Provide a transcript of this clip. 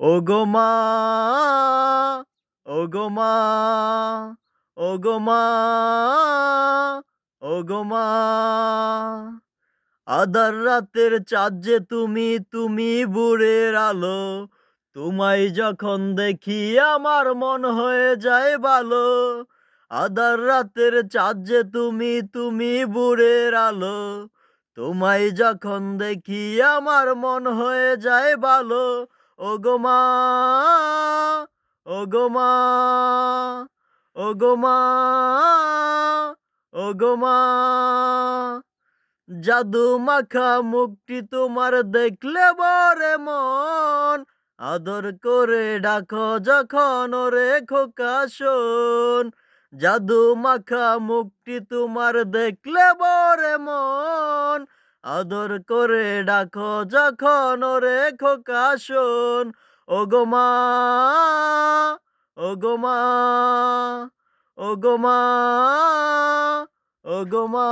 ওগো মা, ওগো মা, ওগো মা, ওগো মা। আধার রাতের চাঁদ যে তুমি, তুমি ভোরের আলো। তোমায় যখন দেখি আমার মন হয়ে যায় ভালো। আধার রাতের চাঁদ যে তুমি, তুমি ভোরের আলো। তোমায় যখন দেখি আমার মন হয়ে যায় ভালো। ওগো মা, ওগো মা, ওগো মা, ওগো মা। জাদু মাখা মুখটি তোমার দেখলে বরে মন, আদর করে ডাকো যখন ওরে খোকা শোন। জাদু মাখা মুখটি তোমার দেখলে বরে মন, আদর করে ডাকো যখন ওরে খোকা শোন। ওগো মা, ওগো মা, ওগো মা, ওগো মা।